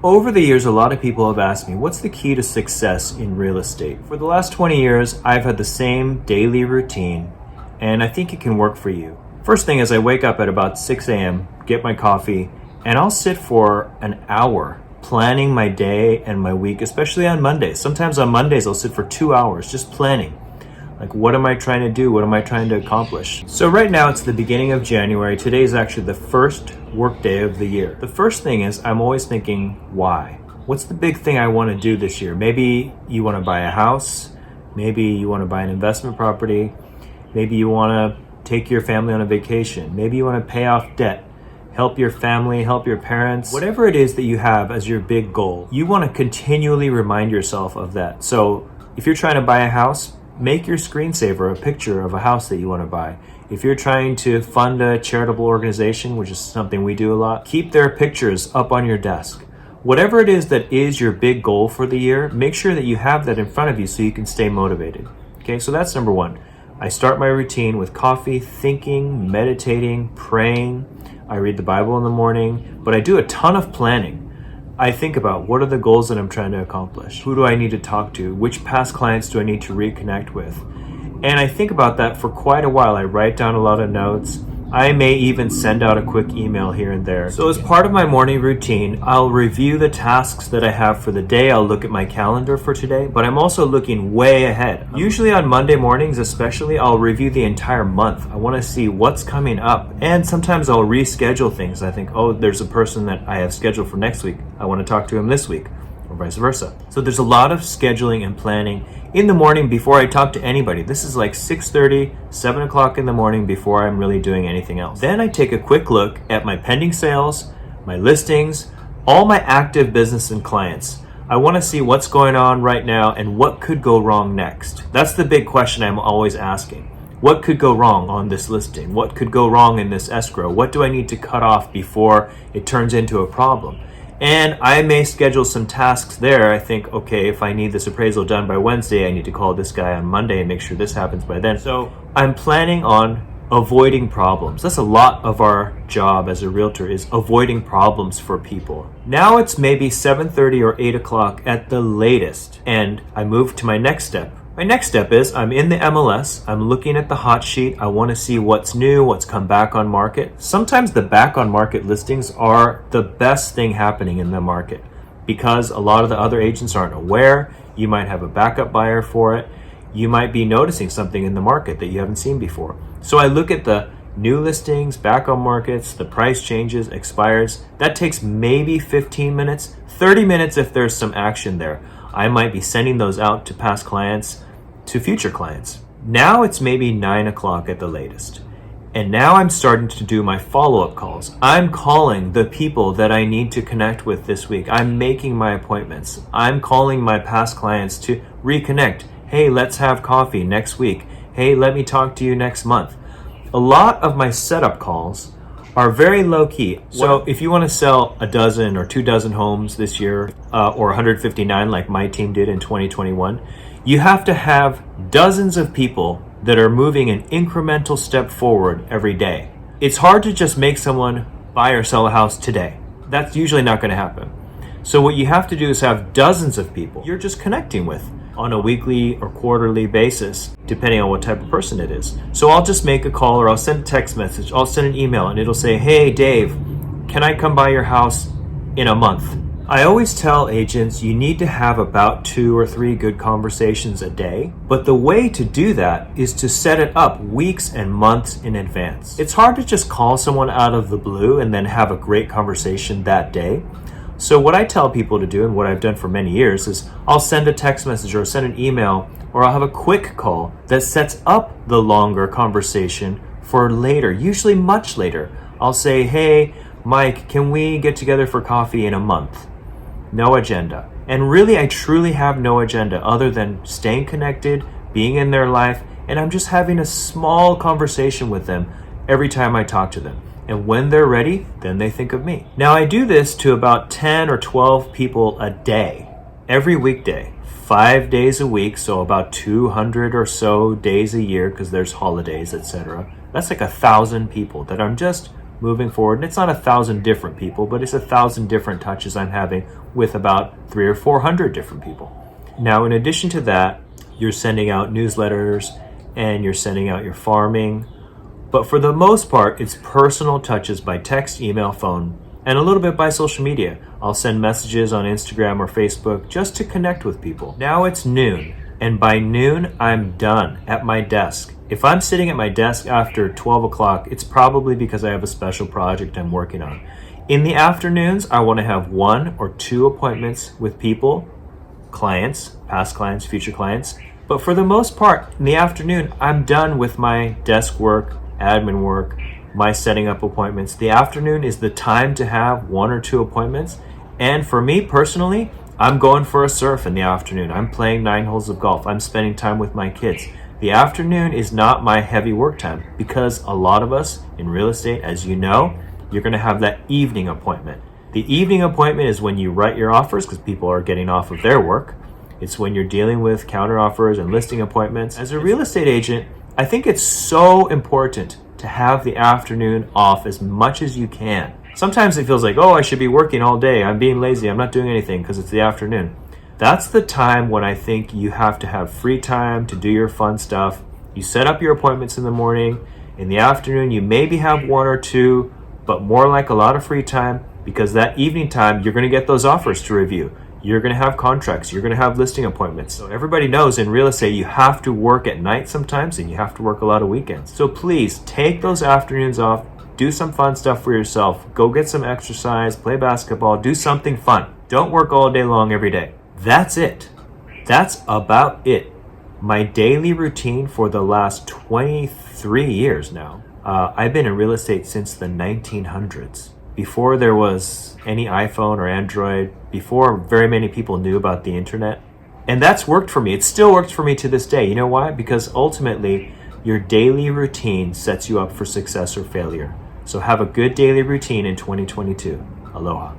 Over the years, a lot of people have asked me, what's the key to success in real estate? For the last 20 years, I've had the same daily routine, and I think it can work for you. First thing is I wake up at about 6 a.m., get my coffee, and I'll sit for an hour planning my day and my week, especially on Mondays. Sometimes on Mondays, I'll sit for 2 hours just planning. Like, what am I trying to do? What am I trying to accomplish? So right now it's the beginning of January. Today is actually the first work day of the year. The first thing is I'm always thinking, why? What's the big thing I want to do this year? Maybe you want to buy a house. Maybe you want to buy an investment property. Maybe you want to take your family on a vacation. Maybe you want to pay off debt, help your family, help your parents. Whatever it is that you have as your big goal, you want to continually remind yourself of that. So if you're trying to buy a house, make your screensaver a picture of a house that you want to buy. If you're trying to fund a charitable organization, which is something we do a lot, keep their pictures up on your desk. Whatever it is that is your big goal for the year, make sure that you have that in front of you so you can stay motivated. Okay, so that's number one. I start my routine with coffee, thinking, meditating, praying. I read the Bible in the morning, but I do a ton of planning. I think about what are the goals that I'm trying to accomplish? Who do I need to talk to? Which past clients do I need to reconnect with? And I think about that for quite a while. I write down a lot of notes. I may even send out a quick email here and there. So as part of my morning routine, I'll review the tasks that I have for the day. I'll look at my calendar for today, but I'm also looking way ahead. Usually on Monday mornings especially, I'll review the entire month. I want to see what's coming up. And sometimes I'll reschedule things. I think, oh, there's a person that I have scheduled for next week. I want to talk to him this week, or vice versa. So there's a lot of scheduling and planning in the morning before I talk to anybody. This is like 6:30, 7 o'clock in the morning before I'm really doing anything else. Then I take a quick look at my pending sales, my listings, all my active business and clients. I want to see what's going on right now and what could go wrong next. That's the big question I'm always asking. What could go wrong on this listing? What could go wrong in this escrow? What do I need to cut off before it turns into a problem? And I may schedule some tasks there. I think, okay, if I need this appraisal done by Wednesday, I need to call this guy on Monday and make sure this happens by then. So I'm planning on avoiding problems. That's a lot of our job as a realtor, is avoiding problems for people. Now it's maybe 7:30 or 8 o'clock at the latest, and I move to my next step. My next step is I'm in the MLS, I'm looking at the hot sheet, I want to see what's new, what's come back on market. Sometimes the back on market listings are the best thing happening in the market because a lot of the other agents aren't aware. You might have a backup buyer for it. You might be noticing something in the market that you haven't seen before. So I look at the new listings, back on markets, the price changes, expires. That takes maybe 15 minutes, 30 minutes if there's some action there. I might be sending those out to past clients, to future clients. Now it's maybe 9 o'clock at the latest. And now I'm starting to do my follow-up calls. I'm calling the people that I need to connect with this week. I'm making my appointments. I'm calling my past clients to reconnect. Hey, let's have coffee next week. Hey, let me talk to you next month. A lot of my setup calls are very low key. So if you want to sell a dozen or 2 dozen homes this year, or 159 like my team did in 2021, you have to have dozens of people that are moving an incremental step forward every day. It's hard to just make someone buy or sell a house today. That's usually not going to happen. So what you have to do is have dozens of people you're just connecting with on a weekly or quarterly basis, depending on what type of person it is. So I'll just make a call, or I'll send a text message, I'll send an email, and it'll say, hey Dave, can I come by your house in a month? I always tell agents you need to have about 2 or 3 good conversations a day, but the way to do that is to set it up weeks and months in advance. It's hard to just call someone out of the blue and then have a great conversation that day. So what I tell people to do, and what I've done for many years, is I'll send a text message or send an email, or I'll have a quick call that sets up the longer conversation for later, usually much later. I'll say, hey, Mike, can we get together for coffee in a month? No agenda. And really, I truly have no agenda other than staying connected, being in their life, and I'm just having a small conversation with them every time I talk to them. And when they're ready, then they think of me. Now, I do this to about 10 or 12 people a day, every weekday, 5 days a week, so about 200 or so days a year, because there's holidays, etc. That's like 1,000 people that I'm just moving forward. And it's not 1,000 different people, but it's 1,000 different touches I'm having with about 300 or 400 different people. Now, in addition to that, you're sending out newsletters and you're sending out your farming. But for the most part, it's personal touches by text, email, phone, and a little bit by social media. I'll send messages on Instagram or Facebook just to connect with people. Now it's noon, and by noon, I'm done at my desk. If I'm sitting at my desk after 12 o'clock, it's probably because I have a special project I'm working on. In the afternoons, I want to have 1 or 2 appointments with people, clients, past clients, future clients. But for the most part, in the afternoon, I'm done with my desk work, admin work, my setting up appointments. The afternoon is the time to have 1 or 2 appointments. And for me personally, I'm going for a surf in the afternoon. I'm playing 9 holes of golf. I'm spending time with my kids. The afternoon is not my heavy work time because a lot of us in real estate, as you know, you're going to have that evening appointment. The evening appointment is when you write your offers because people are getting off of their work. It's when you're dealing with counter offers and listing appointments. As a real estate agent, I think it's so important to have the afternoon off as much as you can. Sometimes it feels like, oh, I should be working all day. I'm being lazy. I'm not doing anything because it's the afternoon. That's the time when I think you have to have free time to do your fun stuff. You set up your appointments in the morning. In the afternoon, you maybe have 1 or 2, but more like a lot of free time because that evening time, you're going to get those offers to review. You're going to have contracts. You're going to have listing appointments. So everybody knows in real estate, you have to work at night sometimes and you have to work a lot of weekends. So please take those afternoons off. Do some fun stuff for yourself. Go get some exercise, play basketball, do something fun. Don't work all day long every day. That's it. That's about it. My daily routine for the last 23 years now. I've been in real estate since the 1900s. Before there was any iPhone or Android, before very many people knew about the internet. And that's worked for me. It still works for me to this day. You know why? Because ultimately, your daily routine sets you up for success or failure. So have a good daily routine in 2022. Aloha.